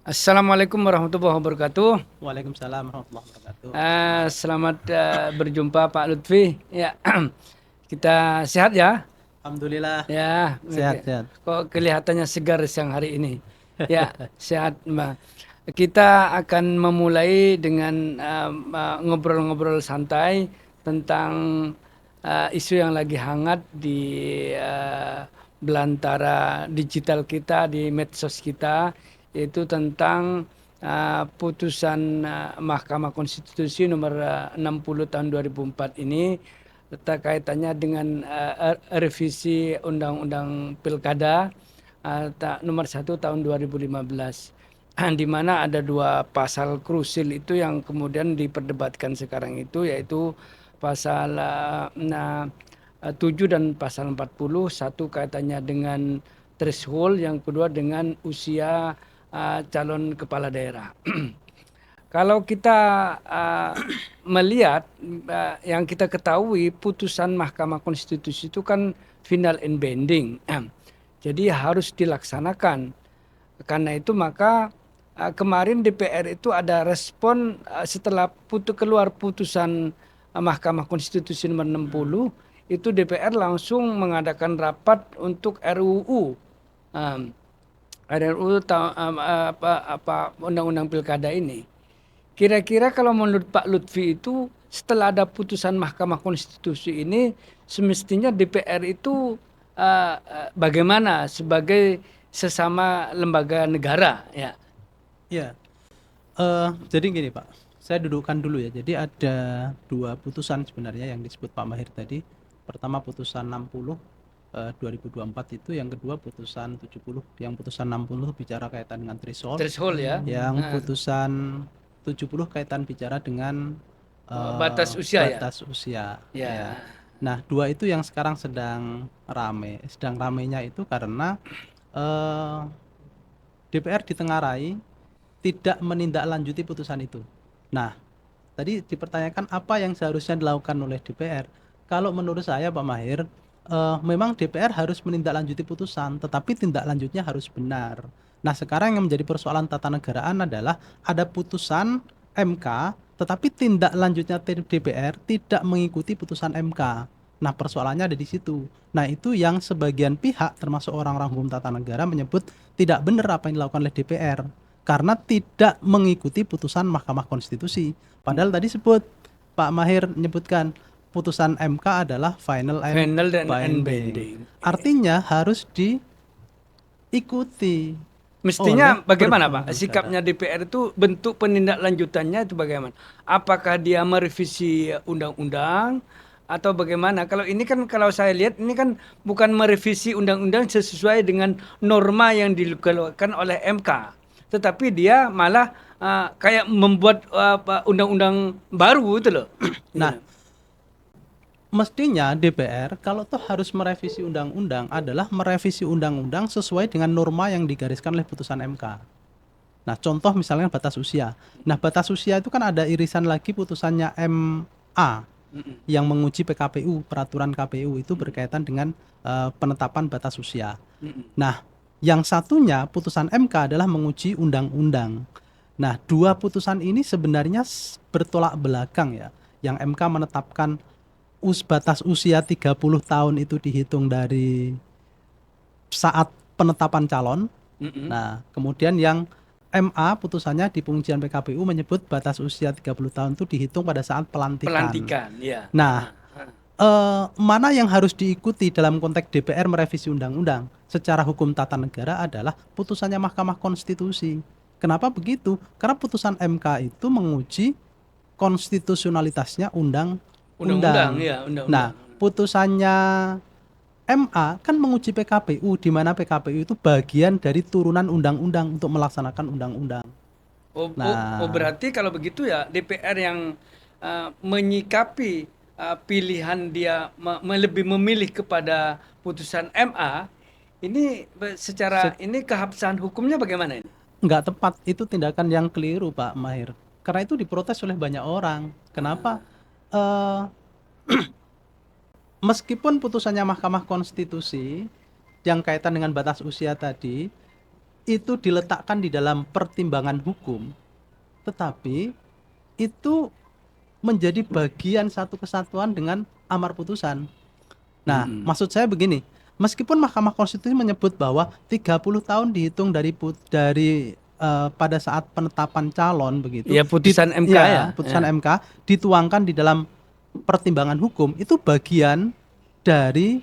Assalamualaikum warahmatullahi wabarakatuh. Waalaikumsalam warahmatullahi wabarakatuh. Selamat berjumpa Pak Lutfi. Ya, kita sehat ya? Alhamdulillah Ya, sehat-sehat. kok kelihatannya segar siang hari ini. Ya, sehat Mbak. Kita akan memulai dengan ngobrol-ngobrol santai tentang isu yang lagi hangat di belantara digital kita, di medsos kita, yaitu tentang putusan Mahkamah Konstitusi nomor 60 tahun 2004 ini kaitannya dengan revisi Undang-Undang Pilkada nomor 1 tahun 2015 di mana ada dua pasal krusial itu yang kemudian diperdebatkan sekarang itu, yaitu pasal 7 dan pasal 40. Satu kaitannya dengan threshold, yang kedua dengan usia calon kepala daerah. Kalau kita melihat yang kita ketahui, putusan Mahkamah Konstitusi itu kan final and binding. Jadi harus dilaksanakan. Karena itu maka kemarin DPR itu ada respon setelah keluar putusan Mahkamah Konstitusi nomor 60, itu DPR langsung mengadakan rapat untuk RUU. Um, RUU Undang-Undang Pilkada ini. Kira-kira kalau menurut Pak Lutfi itu setelah ada putusan Mahkamah Konstitusi ini, semestinya DPR itu bagaimana sebagai sesama lembaga negara ya. Ya, jadi gini Pak, saya dudukkan dulu ya. Jadi ada dua putusan sebenarnya yang disebut Pak Mahir tadi. Pertama putusan 60 2024 itu, yang kedua putusan 70. Yang putusan 60 bicara kaitan dengan threshold, Threshold ya. yang Nah, putusan 70 kaitan bicara dengan batas usia ya. batas usia ya. Ya. Nah, dua itu yang sekarang sedang rame. Sedang ramenya itu karena eh, DPR ditengarai tidak menindaklanjuti putusan itu. Nah, tadi dipertanyakan apa yang seharusnya dilakukan oleh DPR. Kalau menurut saya Pak Mahir, memang DPR harus menindaklanjuti putusan, tetapi tindak lanjutnya harus benar. Nah, sekarang yang menjadi persoalan tata negaraan adalah ada putusan MK, tetapi tindak lanjutnya DPR tidak mengikuti putusan MK. Nah, persoalannya ada di situ. Nah, itu yang sebagian pihak, termasuk orang-orang hukum tata negara, menyebut tidak benar apa yang dilakukan oleh DPR karena tidak mengikuti putusan Mahkamah Konstitusi. Padahal tadi sebut Pak Mahir menyebutkan putusan MK adalah final and Final dan binding. unbinding. Artinya harus diikuti oleh Mestinya bagaimana Pak? beberapa negara. Sikapnya DPR itu, bentuk penindaklanjutannya itu bagaimana? Apakah dia merevisi undang-undang atau bagaimana? Kalau ini kan, kalau saya lihat ini kan bukan merevisi undang-undang sesuai dengan norma yang dikeluarkan oleh MK, tetapi dia malah kayak membuat undang-undang baru itu loh. Nah, mestinya DPR kalau toh harus merevisi undang-undang adalah merevisi undang-undang sesuai dengan norma yang digariskan oleh putusan MK. Nah, contoh misalnya batas usia. Nah, batas usia itu kan ada irisan lagi putusannya MA yang menguji PKPU, peraturan KPU itu berkaitan dengan penetapan batas usia. Nah, yang satunya putusan MK adalah menguji undang-undang. Nah, dua putusan ini sebenarnya bertolak belakang ya. Yang MK menetapkan batas usia 30 tahun itu dihitung dari saat penetapan calon. Nah, kemudian yang MA putusannya di pengujian PKPU menyebut batas usia 30 tahun itu dihitung pada saat pelantikan. Pelantikan, ya. Nah, mana yang harus diikuti dalam konteks DPR merevisi undang-undang secara hukum tata negara adalah putusannya Mahkamah Konstitusi. Kenapa begitu? Karena putusan MK itu menguji konstitusionalitasnya Undang-undang, undang-undang. ya, Nah, undang-undang. putusannya MA kan menguji PKPU, di mana PKPU itu bagian dari turunan undang-undang untuk melaksanakan undang-undang. Oh, Nah, berarti kalau begitu ya DPR yang menyikapi pilihan dia lebih memilih kepada putusan MA ini secara ini keabsahan hukumnya bagaimana ini? nggak tepat, itu tindakan yang keliru Pak Mahir. Karena itu diprotes oleh banyak orang. Kenapa? Eh, Meskipun putusannya Mahkamah Konstitusi yang kaitan dengan batas usia tadi itu diletakkan di dalam pertimbangan hukum, tetapi itu menjadi bagian satu kesatuan dengan amar putusan. Nah, maksud saya begini, meskipun Mahkamah Konstitusi menyebut bahwa 30 tahun dihitung dari pada saat penetapan calon begitu, Ya putusan MK ya. putusan MK dituangkan di dalam pertimbangan hukum, itu bagian dari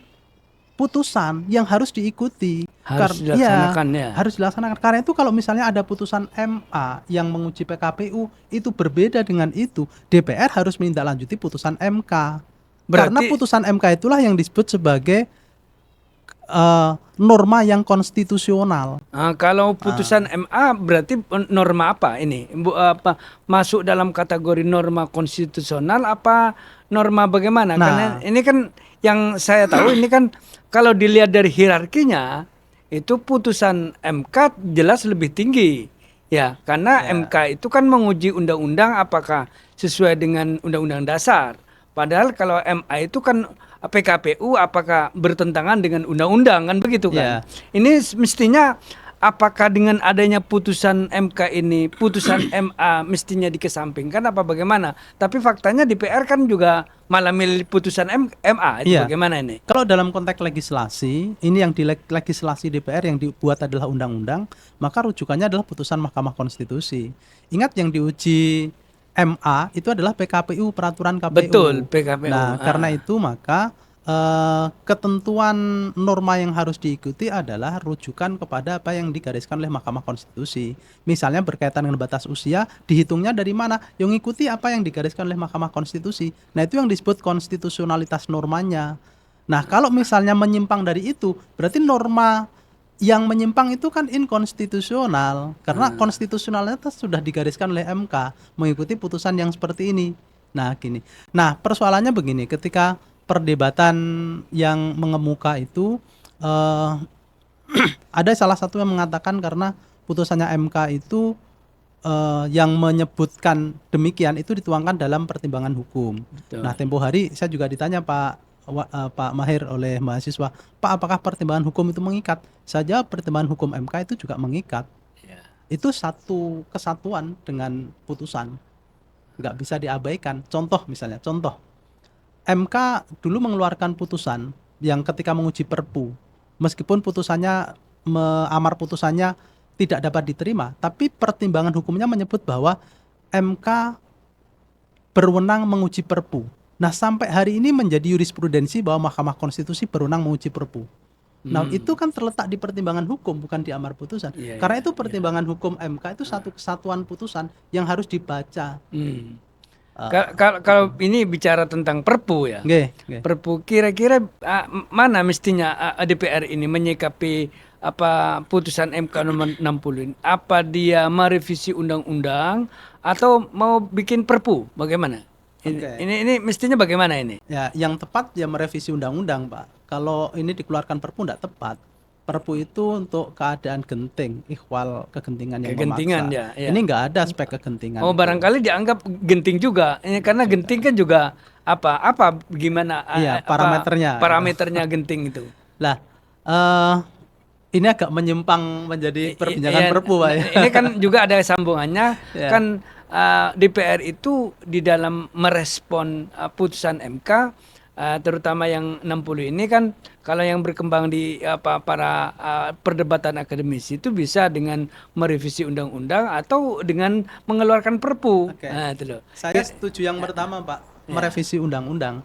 putusan yang harus diikuti. Harus Ya, dilaksanakan ya. harus dilaksanakan. Karena itu kalau misalnya ada putusan MA yang menguji PKPU itu berbeda dengan itu, DPR harus menindaklanjuti putusan MK. Karena Berarti putusan MK itulah yang disebut sebagai norma yang konstitusional. kalau putusan MA berarti norma apa ini? Apa masuk dalam kategori norma konstitusional apa norma bagaimana? Karena Nah, ini kan yang saya tahu ini kan kalau dilihat dari hierarkinya itu putusan MK jelas lebih tinggi. Ya, karena ya, MK itu kan menguji undang-undang apakah sesuai dengan undang-undang dasar. Padahal kalau MA itu kan PKPU apakah bertentangan dengan undang-undang kan begitu kan? ya, Ini mestinya apakah dengan adanya putusan MK ini, putusan MA mestinya dikesampingkan apa bagaimana? Tapi faktanya DPR kan juga malah milih putusan MA itu iya. bagaimana ini? Kalau dalam konteks legislasi, ini yang di legislasi DPR yang dibuat adalah undang-undang, maka rujukannya adalah putusan Mahkamah Konstitusi. Ingat yang diuji MA itu adalah PKPU, peraturan Betul, KPU. PKPU. Nah, karena itu maka ketentuan norma yang harus diikuti adalah rujukan kepada apa yang digariskan oleh Mahkamah Konstitusi. Misalnya berkaitan dengan batas usia, dihitungnya dari mana? Yang ikuti apa yang digariskan oleh Mahkamah Konstitusi. Nah, itu yang disebut konstitusionalitas normanya. Nah, kalau misalnya menyimpang dari itu, berarti norma yang menyimpang itu kan inkonstitusional karena konstitusionalitas sudah digariskan oleh MK mengikuti putusan yang seperti ini. Nah, gini. Nah, persoalannya begini, ketika perdebatan yang mengemuka itu eh, ada salah satu yang mengatakan karena putusannya MK itu yang menyebutkan demikian itu dituangkan dalam pertimbangan hukum. Betul. Nah, tempo hari saya juga ditanya Pak Mahir oleh mahasiswa, Pak, apakah pertimbangan hukum itu mengikat? Saja pertimbangan hukum MK itu juga mengikat. Ya. Itu satu kesatuan dengan putusan, nggak bisa diabaikan. Contoh misalnya, contoh MK dulu mengeluarkan putusan yang ketika menguji Perpu, meskipun putusannya amar putusannya tidak dapat diterima, tapi pertimbangan hukumnya menyebut bahwa MK berwenang menguji Perpu. Nah, sampai hari ini menjadi jurisprudensi bahwa Mahkamah Konstitusi berwenang menguji Perpu. Nah, itu kan terletak di pertimbangan hukum, bukan di amar putusan. Iya, Karena iya, itu iya. pertimbangan hukum MK itu satu kesatuan putusan yang harus dibaca. Hmm. Eh, Kalau ini bicara tentang Perpu ya. Nggih, nggih. Perpu kira-kira mana mestinya DPR ini menyikapi apa putusan MK nomor 60 ini? Apa dia merevisi undang-undang atau mau bikin Perpu? Bagaimana? Oke. Ini mestinya bagaimana ini? Ya, yang tepat ya merevisi undang-undang, Pak. Kalau ini dikeluarkan Perpu tidak tepat. Perpu itu untuk keadaan genting, ikhwal kegentingan yang Kegentingan memaksa. ya, ya. Ini nggak ada aspek kegentingan Oh, itu. barangkali dianggap genting juga. Ini karena genting kan juga apa gimana Iya, parameternya. parameternya genting itu. Lah, eh ini agak menyimpang menjadi perbincangan Iya, Perpu, Pak ya. ini kan juga ada sambungannya Ya. kan DPR itu di dalam merespon putusan MK terutama yang 60 ini kan kalau yang berkembang di para perdebatan akademisi itu bisa dengan merevisi undang-undang atau dengan mengeluarkan Perpu. Oke. Nah, itu loh. Saya setuju yang pertama, Pak, Ya. merevisi undang-undang.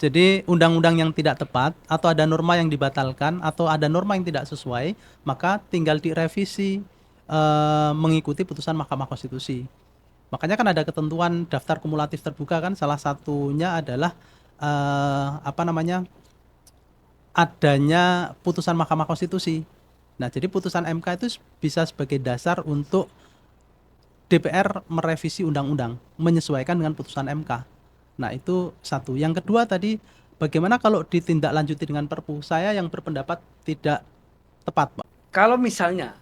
Jadi undang-undang yang tidak tepat atau ada norma yang dibatalkan atau ada norma yang tidak sesuai, maka tinggal direvisi mengikuti putusan Mahkamah Konstitusi. Makanya kan ada ketentuan daftar kumulatif terbuka kan, salah satunya adalah adanya putusan Mahkamah Konstitusi. Nah, jadi putusan MK itu bisa sebagai dasar untuk DPR merevisi undang-undang menyesuaikan dengan putusan MK. Nah, itu satu. Yang kedua tadi, bagaimana kalau ditindaklanjuti dengan Perpu? Saya yang berpendapat tidak tepat, Pak. Kalau misalnya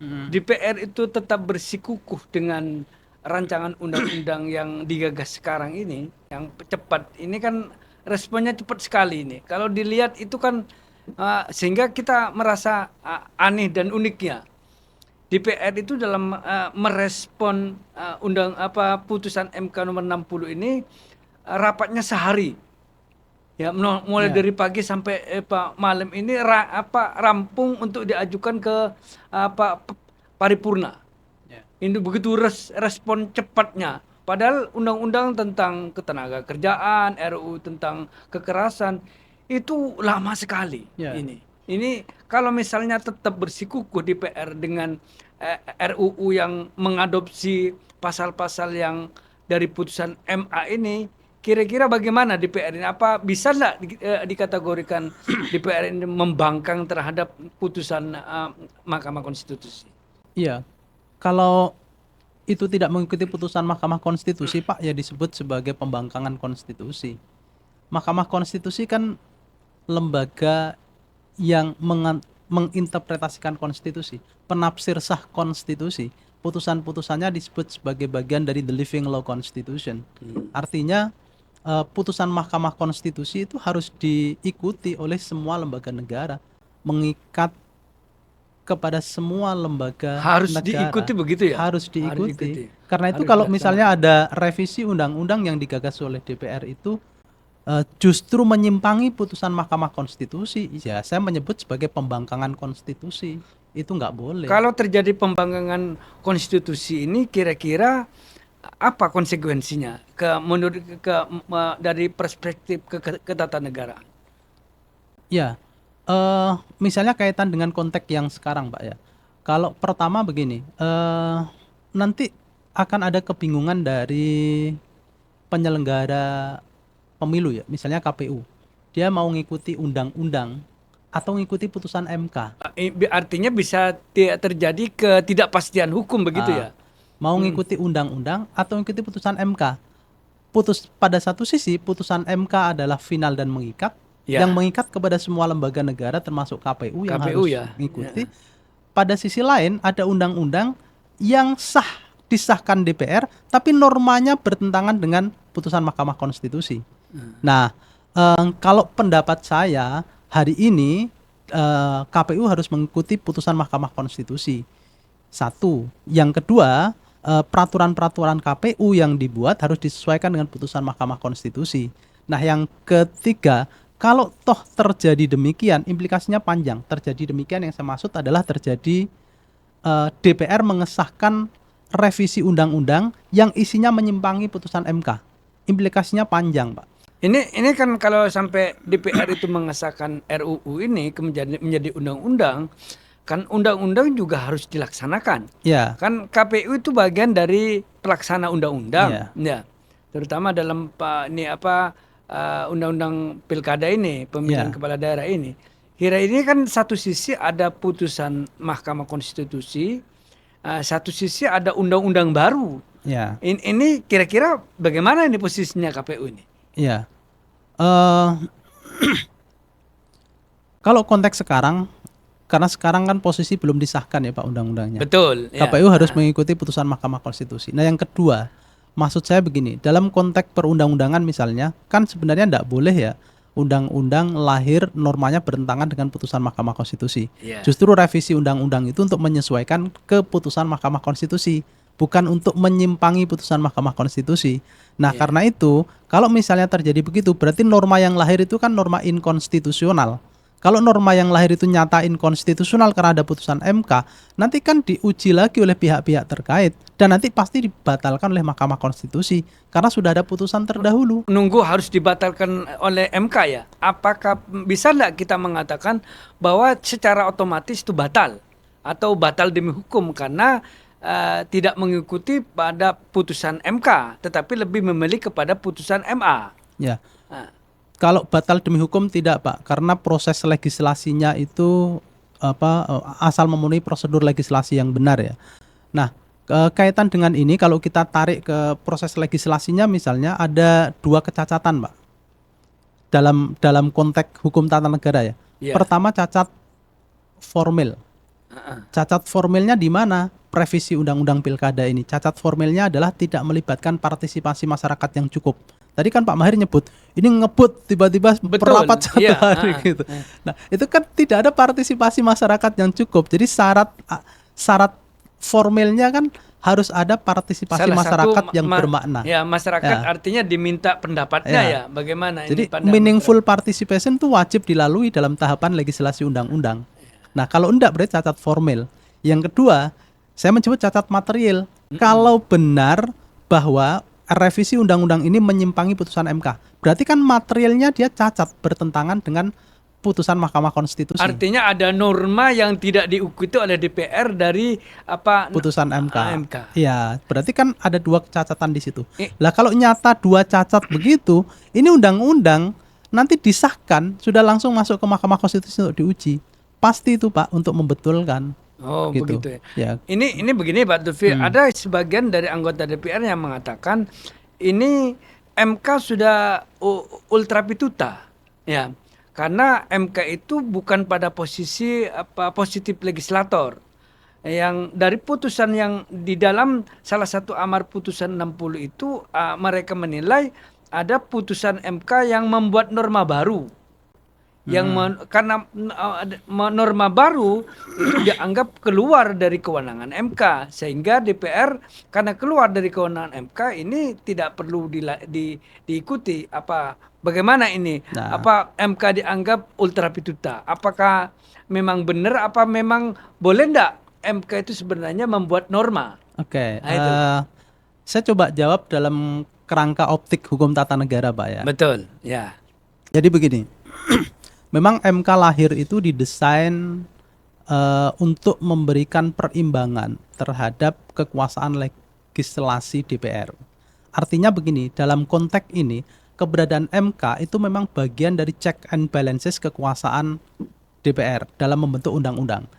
DPR itu tetap bersikukuh dengan rancangan undang-undang yang digagas sekarang ini, yang cepat, ini kan responnya cepat sekali ini. Kalau dilihat itu kan Sehingga kita merasa aneh dan uniknya DPR itu dalam merespon putusan MK nomor 60 ini rapatnya sehari. Ya, mulai Ya. dari pagi sampai malam ini rampung untuk diajukan ke paripurna. Ya. Ini begitu respon cepatnya. Padahal undang-undang tentang ketenaga kerjaan, RUU tentang kekerasan itu lama sekali Ya. Ini kalau misalnya tetap bersikukuh DPR dengan RUU yang mengadopsi pasal-pasal yang dari putusan MA ini, kira-kira bagaimana DPR ini? Apa bisa nggak dikategorikan DPR ini membangkang terhadap putusan Mahkamah Konstitusi? Iya. Kalau itu tidak mengikuti putusan Mahkamah Konstitusi, Pak, ya disebut sebagai pembangkangan konstitusi. Mahkamah Konstitusi kan lembaga yang menginterpretasikan konstitusi, penafsir sah konstitusi. Putusan-putusannya disebut sebagai bagian dari the living law constitution. Artinya putusan Mahkamah Konstitusi itu harus diikuti oleh semua lembaga negara, mengikat kepada semua lembaga Harus negara, diikuti begitu ya? harus Harus diikuti. diikuti. Karena itu Harus kalau dilaksanakan. misalnya ada revisi undang-undang yang digagas oleh DPR itu justru menyimpangi putusan Mahkamah Konstitusi, ya saya menyebut sebagai pembangkangan konstitusi. Itu nggak boleh. Kalau terjadi pembangkangan konstitusi ini, kira-kira apa konsekuensinya dari perspektif ketatanegaraan? Ya, misalnya kaitan dengan konteks yang sekarang, Pak ya. Kalau pertama begini, nanti akan ada kebingungan dari penyelenggara pemilu ya, misalnya KPU. Dia mau ngikuti undang-undang atau ngikuti putusan MK. Artinya bisa terjadi ketidakpastian hukum begitu Ah, ya? mau Hmm. ngikuti undang-undang atau ngikuti putusan MK. Pada satu sisi putusan MK adalah final dan mengikat, Ya, yang mengikat kepada semua lembaga negara termasuk KPU yang KPU harus ya. mengikuti. Pada sisi lain ada undang-undang yang disahkan DPR tapi normanya bertentangan dengan putusan Mahkamah Konstitusi. Nah, kalau pendapat saya hari ini KPU harus mengikuti putusan Mahkamah Konstitusi. Satu, yang kedua, peraturan-peraturan KPU yang dibuat harus disesuaikan dengan putusan Mahkamah Konstitusi. Nah, yang ketiga, kalau toh terjadi demikian, implikasinya panjang. Terjadi demikian yang saya maksud adalah terjadi DPR mengesahkan revisi undang-undang yang isinya menyimpangi putusan MK. Implikasinya panjang, Pak. Ini kan kalau sampai DPR itu mengesahkan RUU ini menjadi undang-undang, kan undang-undang juga harus dilaksanakan. Ya, Kan KPU itu bagian dari pelaksana undang-undang, ya, ya. Terutama dalam undang-undang pilkada ini, pemilihan ya, kepala daerah ini. Kira ini kan satu sisi ada putusan Mahkamah Konstitusi, satu sisi ada undang-undang baru. ya, Ini kira-kira bagaimana ini posisinya KPU ini? ya. Eh, Kalau konteks sekarang, karena sekarang kan posisi belum disahkan ya Pak undang-undangnya. Betul, ya. KPU harus mengikuti putusan Mahkamah Konstitusi. Nah yang kedua, maksud saya begini, dalam konteks perundang-undangan misalnya, kan sebenarnya tidak boleh ya undang-undang lahir normanya bertentangan dengan putusan Mahkamah Konstitusi. Ya. Justru revisi undang-undang itu untuk menyesuaikan ke putusan Mahkamah Konstitusi, bukan untuk menyimpangi putusan Mahkamah Konstitusi. Nah Ya. karena itu, kalau misalnya terjadi begitu, berarti norma yang lahir itu kan norma inkonstitusional. Kalau norma yang lahir itu nyata inkonstitusional karena ada putusan MK, nanti kan diuji lagi oleh pihak-pihak terkait dan nanti pasti dibatalkan oleh Mahkamah Konstitusi karena sudah ada putusan terdahulu. Nunggu harus dibatalkan oleh MK ya? Apakah bisa nggak kita mengatakan bahwa secara otomatis itu batal atau batal demi hukum karena tidak mengikuti pada putusan MK, tetapi lebih memilih kepada putusan MA? Ya, Nah, kalau batal demi hukum tidak Pak, karena proses legislasinya itu asal memenuhi prosedur legislasi yang benar ya. Nah, kaitan dengan ini kalau kita tarik ke proses legislasinya misalnya ada dua kecacatan Pak dalam konteks hukum tata negara ya. ya. Pertama cacat formil. Cacat formilnya di mana? Revisi undang-undang pilkada ini. Cacat formilnya adalah tidak melibatkan partisipasi masyarakat yang cukup. Tadi kan Pak Mahir nyebut ini ngebut tiba-tiba Betul, rapat satu iya, hari gitu. Nah, itu kan tidak ada partisipasi masyarakat yang cukup. Jadi syarat formalnya kan harus ada partisipasi salah satu masyarakat yang bermakna. ya masyarakat Ya. artinya diminta pendapatnya Ya. ya, bagaimana ini Jadi pandangan meaningful participation itu wajib dilalui dalam tahapan legislasi undang-undang. Nah, kalau enggak berarti cacat formal. Yang kedua, saya menyebut cacat material. Kalau benar bahwa revisi undang-undang ini menyimpangi putusan MK, berarti kan materialnya dia cacat, bertentangan dengan putusan Mahkamah Konstitusi. Artinya ada norma yang tidak diikuti oleh DPR dari Putusan MK. MK. Iya, berarti kan ada dua kecacatan di situ. Eh. Lah kalau nyata dua cacat begitu, ini undang-undang nanti disahkan sudah langsung masuk ke Mahkamah Konstitusi untuk diuji. Pasti itu Pak untuk membetulkan. Oh, Gitu. begitu ya. Ya. Ini begini Pak Lutfi, ada sebagian dari anggota DPR yang mengatakan ini MK sudah ultra pituta. Ya. Karena MK itu bukan pada posisi positif legislator. Yang dari putusan yang di dalam salah satu amar putusan 60 itu mereka menilai ada putusan MK yang membuat norma baru. Karena norma baru itu dianggap keluar dari kewenangan MK, sehingga DPR karena keluar dari kewenangan MK ini tidak perlu diikuti bagaimana ini. Nah. Apa MK dianggap ultra pituta? Apakah memang benar, apa memang boleh enggak MK itu sebenarnya membuat norma? Oke. Nah, itu. Saya coba jawab dalam kerangka optik hukum tata negara, Pak ya. Betul, ya. Jadi begini. Memang MK lahir itu didesain untuk memberikan perimbangan terhadap kekuasaan legislasi DPR. Artinya begini, dalam konteks ini keberadaan MK itu memang bagian dari check and balances kekuasaan DPR dalam membentuk undang-undang.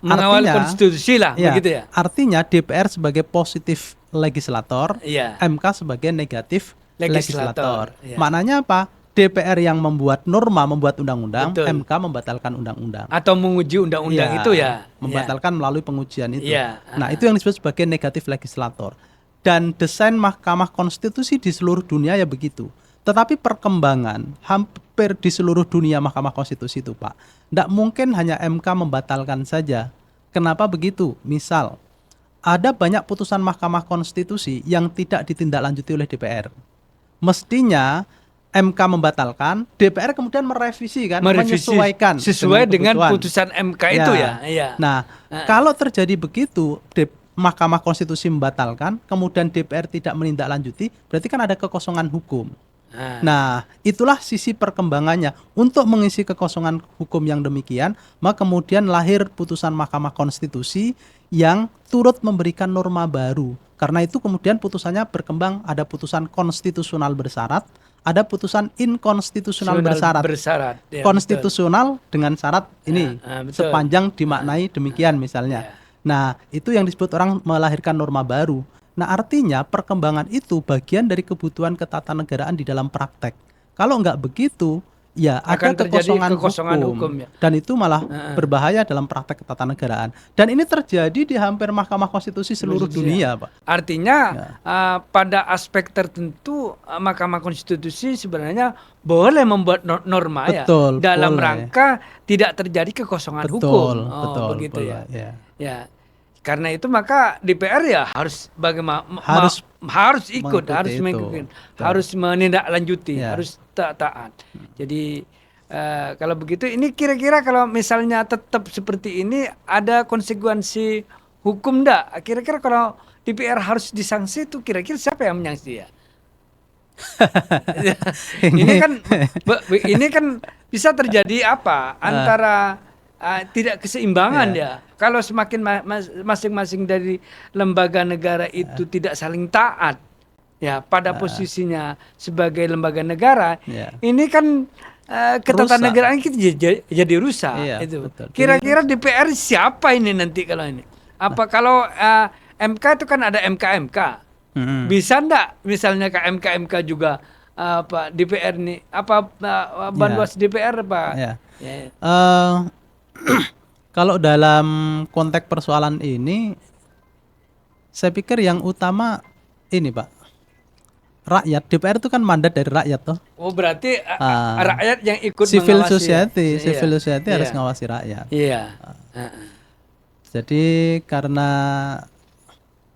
Mengawal Artinya, konstitusi lah, ya, begitu ya. Artinya DPR sebagai positif legislator, Iya. MK sebagai negatif legislator. Iya. Maknanya apa? DPR yang membuat norma, membuat undang-undang, Betul. MK membatalkan undang-undang. Atau menguji undang-undang Iya, itu ya. membatalkan melalui pengujian itu. Iya. Nah, itu yang disebut sebagai negatif legislator. Dan desain Mahkamah Konstitusi di seluruh dunia ya begitu. Tetapi perkembangan hampir di seluruh dunia Mahkamah Konstitusi itu, Pak, tidak mungkin hanya MK membatalkan saja. Kenapa begitu? Misal, ada banyak putusan Mahkamah Konstitusi yang tidak ditindaklanjuti oleh DPR. Mestinya MK membatalkan, DPR kemudian merevisi kan, menyesuaikan sesuai dengan kebutuhan. putusan MK itu ya. Iya. Nah, kalau terjadi begitu, Mahkamah Konstitusi membatalkan, kemudian DPR tidak menindaklanjuti, berarti kan ada kekosongan hukum. Nah, itulah sisi perkembangannya. Untuk mengisi kekosongan hukum yang demikian, maka kemudian lahir putusan Mahkamah Konstitusi yang turut memberikan norma baru. Karena itu kemudian putusannya berkembang, ada putusan konstitusional bersyarat, ada putusan inkonstitusional bersyarat. Ya, konstitusional betul. Dengan syarat ini betul. sepanjang dimaknai demikian misalnya. Nah, itu yang disebut orang melahirkan norma baru. Nah, artinya perkembangan itu bagian dari kebutuhan ketatanegaraan di dalam praktek. Kalau nggak begitu, ya akan ada kekosongan hukum ya. Dan itu malah berbahaya dalam praktek ketatanegaraan. Dan ini terjadi di hampir Mahkamah Konstitusi seluruh dunia, Pak. Artinya pada aspek tertentu Mahkamah Konstitusi sebenarnya boleh membuat norma betul, ya dalam boleh. rangka tidak terjadi kekosongan hukum. Betul, begitu boleh, ya. Ya. Karena itu maka DPR ya harus harus ikut, harus mengikuti, harus menindaklanjuti, harus taat. Jadi kalau begitu ini kira-kira kalau misalnya tetap seperti ini ada konsekuensi hukum enggak? Kira-kira kalau DPR harus disanksi itu kira-kira siapa yang menyangsi ya? ini kan bisa terjadi apa antara tidak keseimbangan ya. Kalau semakin masing-masing dari lembaga negara itu tidak saling taat ya pada posisinya sebagai lembaga negara, ini kan ketatanegaraan kita jadi rusak. Itu. Kira-kira DPR siapa ini nanti kalau ini? Apa kalau MK itu kan ada MK. Bisa enggak misalnya ke MK juga DPR nih Banwas DPR Pak? Kalau dalam konteks persoalan ini, saya pikir yang utama ini, Pak. rakyat, DPR itu kan mandat dari rakyat toh. Oh, berarti Ah, rakyat yang ikut civil mengawasi ya? society, Iya, civil society harus iya, ngawasi rakyat. iya. Heeh. Jadi karena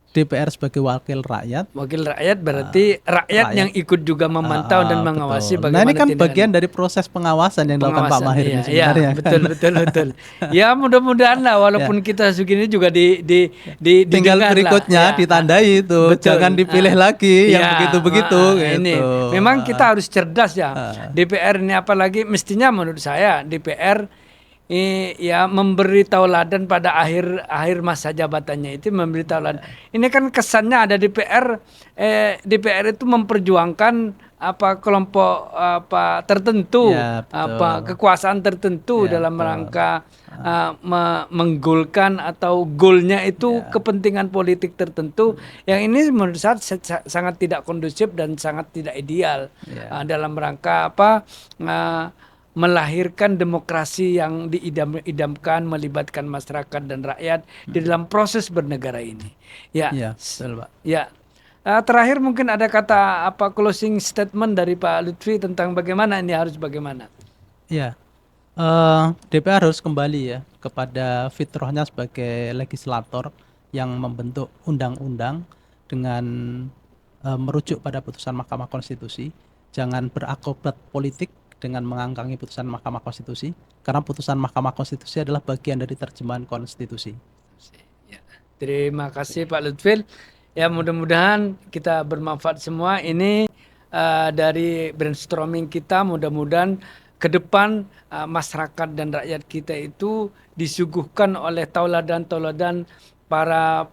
DPR sebagai wakil rakyat, Wakil rakyat berarti rakyat yang rakyat, ikut juga memantau dan mengawasi betul. Nah ini bagaimana kan tindakan bagian dari proses pengawasan yang dilakukan Pak pengawasan. Mahir Iya, ini iya, sebenarnya kan. betul, betul, betul. Ya, mudah-mudahan lah, Ya, walaupun kita segini juga tinggal didengar lah. berikutnya Ya, ditandai itu, jangan betul. dipilih lagi yang Ya, begitu-begitu ini gitu. memang kita harus cerdas ya. Ah, DPR ini apalagi mestinya menurut saya DPR ya memberi tauladan pada akhir masa jabatannya itu memberi tauladan. Ini kan kesannya ada DPR DPR itu memperjuangkan apa kelompok apa tertentu, ya apa betul, kekuasaan tertentu ya dalam betul. rangka menggolkan atau goalnya itu Ya, kepentingan politik tertentu yang ini menurut saya sangat tidak kondusif dan sangat tidak ideal ya, dalam rangka apa melahirkan demokrasi yang diidam-idamkan melibatkan masyarakat dan rakyat di dalam proses bernegara ini. Ya, ya betul Pak. ya. Terakhir mungkin ada kata apa closing statement dari Pak Lutfi tentang bagaimana ini harus bagaimana. Ya, DPR harus kembali ya kepada fitrahnya sebagai legislator yang membentuk undang-undang dengan merujuk pada putusan Mahkamah Konstitusi. Jangan berakobat politik dengan mengangkangi putusan Mahkamah Konstitusi, karena putusan Mahkamah Konstitusi adalah bagian dari terjemahan konstitusi. Ya. Terima kasih Pak Lutfil. Ya mudah-mudahan kita bermanfaat semua. Ini dari brainstorming kita mudah-mudahan ke depan masyarakat dan rakyat kita itu disuguhkan oleh tauladan-tauladan para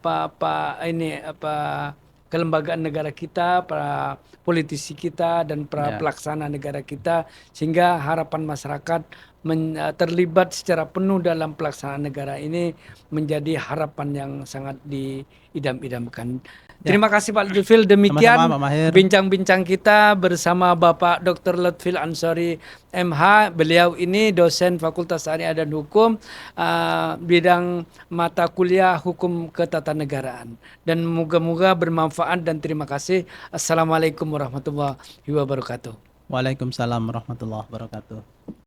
kelembagaan negara kita, para politisi kita dan para Ya, pelaksana negara kita sehingga harapan masyarakat terlibat secara penuh dalam pelaksanaan negara ini menjadi harapan yang sangat diidam-idamkan. ya, Terima kasih Pak Lutfil. sama-sama Demikian Pak Mahir. bincang-bincang kita bersama Bapak Dr. Lutfil Ansori MH. Beliau ini dosen Fakultas Syariah dan Hukum bidang mata kuliah Hukum Ketatanegaraan. Dan moga-moga bermanfaat dan terima kasih. Assalamualaikum warahmatullahi wabarakatuh. Waalaikumsalam warahmatullahi wabarakatuh.